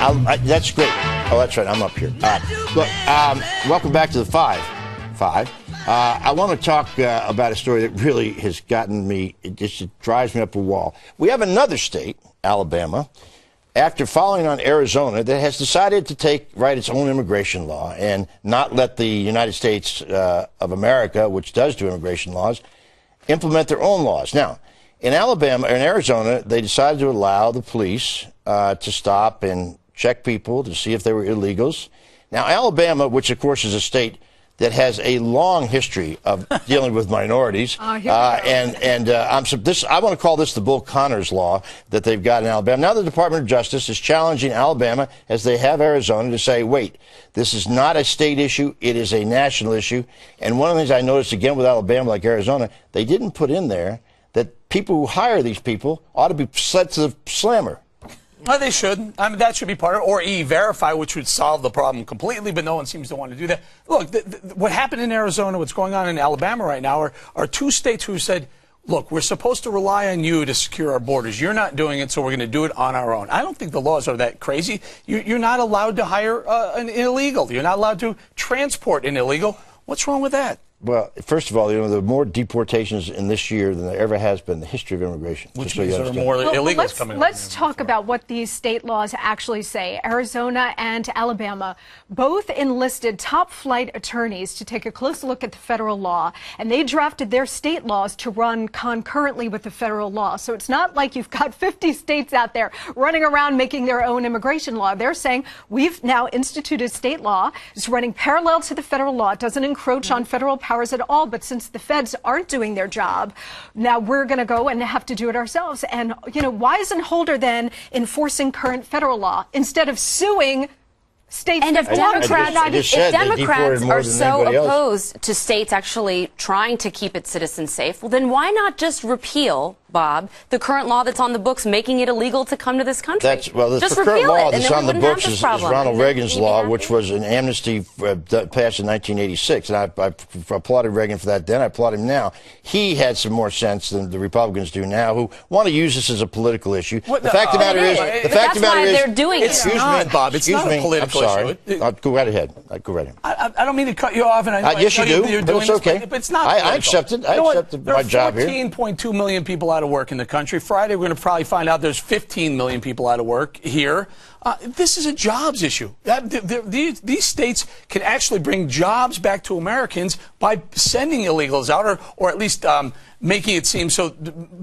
That's great. Oh, that's right. I'm up here. Look, welcome back to the Five. I want to talk about a story that really has gotten me, it just drives me up a wall. We have another state, Alabama, after following on Arizona, that has decided to write its own immigration law and not let the United States of America, which does do immigration laws, implement their own laws. Now, in Alabama, or in Arizona, they decided to allow the police to stop and check people to see if they were illegals. Now, Alabama, which of course is a state that has a long history of dealing with minorities, I want to call this the Bull Connors law that they've got in Alabama. Now the Department of Justice is challenging Alabama, as they have Arizona, to say, wait, this is not a state issue, it is a national issue. And one of the things I noticed again with Alabama, like Arizona, they didn't put in there that people who hire these people ought to be sent to the slammer. Well, they should. I mean, that should be part of it. Or E-Verify, which would solve the problem completely, but no one seems to want to do that. Look, what happened in Arizona, what's going on in Alabama right now are two states who said, look, we're supposed to rely on you to secure our borders. You're not doing it, so we're going to do it on our own. I don't think the laws are that crazy. You're not allowed to hire an illegal. You're not allowed to transport an illegal. What's wrong with that? Well, first of all, there are more deportations in this year than there ever has been in the history of immigration. Which means there are more illegals coming. Let's talk about what these state laws actually say. Arizona and Alabama both enlisted top-flight attorneys to take a close look at the federal law, and they drafted their state laws to run concurrently with the federal law. So it's not like you've got 50 states out there running around making their own immigration law. They're saying we've now instituted state law. It's running parallel to the federal law. It doesn't encroach on federal powers at all, but since the feds aren't doing their job, now we're going to go and have to do it ourselves. And, why isn't Holder then enforcing current federal law instead of suing states? And if Democrats are so opposed to states actually trying to keep its citizens safe, well, then why not just repeal, Bob, the current law that's on the books, making it illegal to come to this country? The current law that's on the books is Ronald Reagan's law, which was an amnesty passed in 1986. And I applauded Reagan for that then. I applaud him now. He had some more sense than the Republicans do now, who want to use this as a political issue. The fact of the matter is, that's why they're doing it. It's not, Bob. It's not a political issue. Go right ahead. Go right ahead. I don't mean to cut you off, and I know yes, you do. But it's okay. But it's not. I accept it. I accept my job here. There are 14.2 million people out of work in the country. Friday, we're going to probably find out there's 15 million people out of work here. This is a jobs issue. These states can actually bring jobs back to Americans by sending illegals out, or at least making it seem so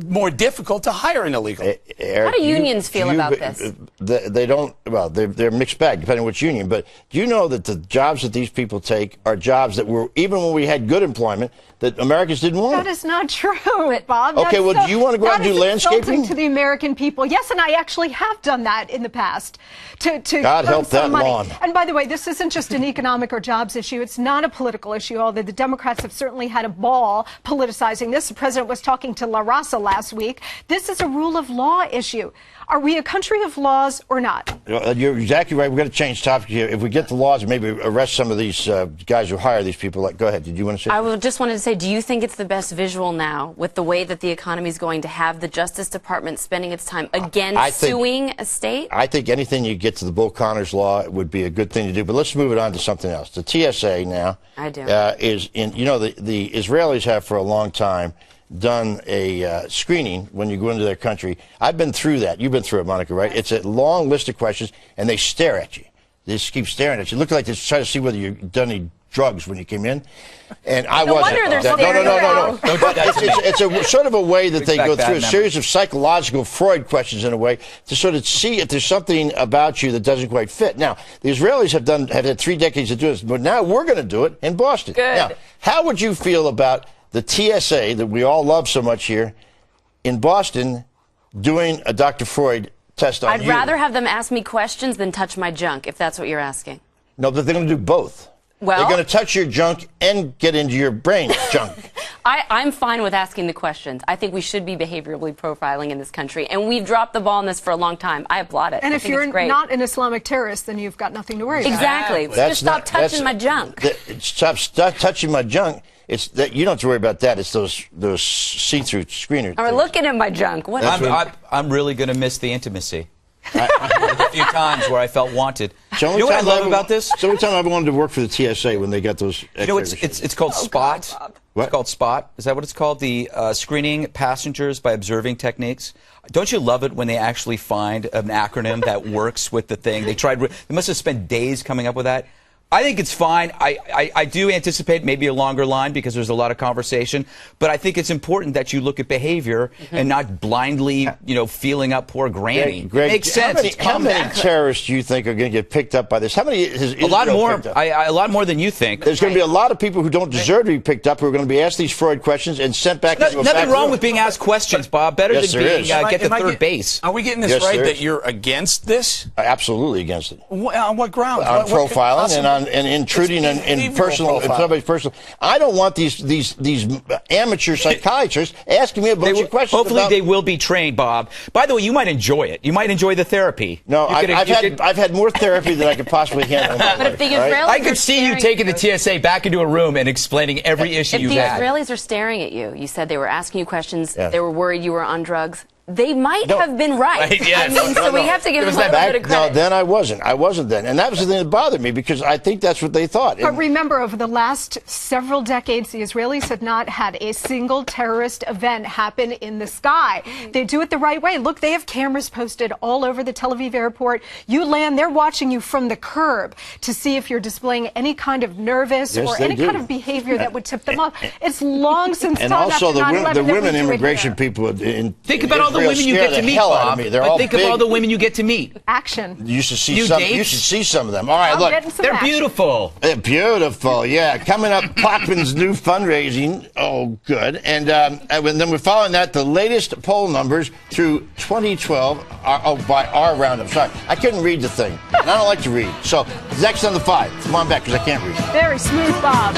more difficult to hire an illegal. How do unions feel about this? They don't. Well, they're mixed bag depending on which union. But do you know that the jobs that these people take are jobs that were, even when we had good employment, that Americans didn't want? That is not true, Bob. Okay, well, do you want to go out and do landscaping? To the American people, yes, and I actually have done that in the past. To God help that lawn. And by the way, this isn't just an economic or jobs issue. It's not a political issue, although the Democrats have certainly had a ball politicizing this. The president was talking to La Raza last week. This is a rule of law issue. Are we a country of laws or not? You're exactly right. We've got to change topic here. If we get the laws and maybe arrest some of these guys who hire these people. Go ahead. Did you want to say? I just wanted to say, do you think it's the best visual now, with the way that the economy is going, to have the Justice Department spending its time again suing a state? I think anything you get to the Bull Connors law would be a good thing to do. But let's move it on to something else. The TSA now is in. The Israelis have for a long time done a screening when you go into their country. I've been through that. You've been through it, Monica, right? It's a long list of questions, and they stare at you. They just keep staring at you. Look like they're trying to see whether you've done any drugs when you came in. And I wasn't. No. It's a sort of a way that they go through a series of psychological Freud questions in a way to sort of see if there's something about you that doesn't quite fit. Now, the Israelis have had 3 decades to do this, but now we're going to do it in Boston. Good. Now, how would you feel about the TSA that we all love so much here in Boston doing a Dr. Freud test on you? I'd rather have them ask me questions than touch my junk, if that's what you're asking. No, but they're going to do both. Well, they're going to touch your junk and get into your brain junk. I'm fine with asking the questions. I think we should be behaviorally profiling in this country, and we've dropped the ball on this for a long time. I applaud it. And if you're not an Islamic terrorist, then you've got nothing to worry about. Exactly. Just stop touching my junk. Stop touching my junk. It's that you don't have to worry about that. It's those see-through screeners. We're looking at my junk. I'm really going to miss the intimacy. A few times where I felt wanted. So you know what I love about this? So every time I wanted to work for the TSA when they got those. You know, it's called SPOT. What? It's called SPOT. Is that what it's called? The screening passengers by observing techniques. Don't you love it when they actually find an acronym that works with the thing? They must have spent days coming up with that. I think it's fine. I do anticipate maybe a longer line because there's a lot of conversation. But I think it's important that you look at behavior and not blindly, feeling up poor Granny. Greg, it makes sense. How many terrorists do you think are going to get picked up by this? How many? A lot more. A lot more than you think. There's going to be a lot of people who don't deserve to be picked up who are going to be asked these Freud questions and sent back into a back Nothing wrong room. with being asked questions, Bob. Better Yes, than being get to third base. Are we getting this right that you're against this? Absolutely against it. On what grounds? On profiling and intruding in somebody's personal. I don't want these amateur psychiatrists asking me a bunch of questions. Hopefully they will be trained, Bob. By the way, you might enjoy it. You might enjoy the therapy. No, I've had more therapy than I could possibly handle. But if the Israelis I could see you taking the TSA back into a room and explaining every issue you've had. If the Israelis are staring at you, you said they were asking you questions, they were worried you were on drugs. They might have been right. Yes. I mean, so we have to give them a little bit of credit. No, then I wasn't. I wasn't then. And that was the thing that bothered me because I think that's what they thought. But remember, over the last several decades, the Israelis have not had a single terrorist event happen in the sky. They do it the right way. Look, they have cameras posted all over the Tel Aviv airport. You land, they're watching you from the curb to see if you're displaying any kind of nervous or any kind of behavior that would tip them off. It's long since and also the women immigration people. Think about all the women you get to meet, Bob. But think of all the women you get to meet. Action. You should see some. You should see some of them. All right, look, they're beautiful. They're beautiful. Yeah, coming up, Pockman's new fundraising. Oh, good. And then we're following that. The latest poll numbers through 2012 by our roundup. Sorry, I couldn't read the thing, and I don't like to read. So next on the 5. Come on back because I can't read. Very smooth, Bob.